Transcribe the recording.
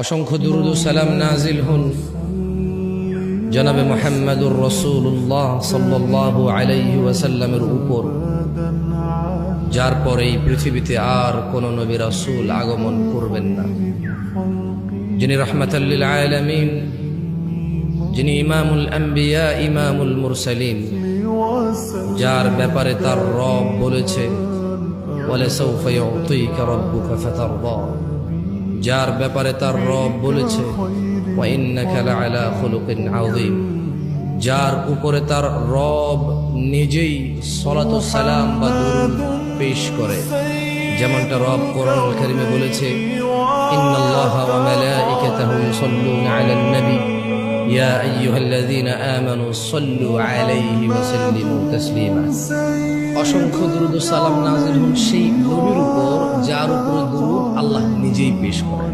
অসংখ্য দুরুদ ও সালাম নাজিল হন জনাবে মুহাম্মদুর রাসূলুল্লাহ সাল্লাল্লাহু আলাইহি ওয়াসাল্লামের উপর, যার পরে এই পৃথিবীতে আর কোন নবী রাসূল আগমন করবেন না, যিনি রাহমাতাল লিল আলামিন, যিনি ইমামুল আম্বিয়া ইমামুল মুরসালিন, যার ব্যাপারে তার রব বলেছে ওয়ালা সাউফা ইউতিকা রাব্বুকা ফাতারদা, যার ব্যাপারে তার রব বলেছে ওয়া ইন্নাকা লাআলা খুলুকিন আযীম, যার উপরে তার রব নিজেই সালাত ও সালাম বা দুরূদ পেশ করে, যেমনটা রব কোরআনুল কারীমে বলেছে ইন্নাল্লাহা ওয়া মালাইকাতাহু ইউসাল্লুনা আলান নবী ইয়া আইয়ুহাল্লাযীনা আমানু সাল্লু আলাইহি ওয়া সাল্লিমু তাসলিমা। অসংখ্য দুরূদ ও সালাম নাযিল হন সেই নবীর উপর যার উপর দুরূদ আল্লাহ নিজেই পেশ করেন।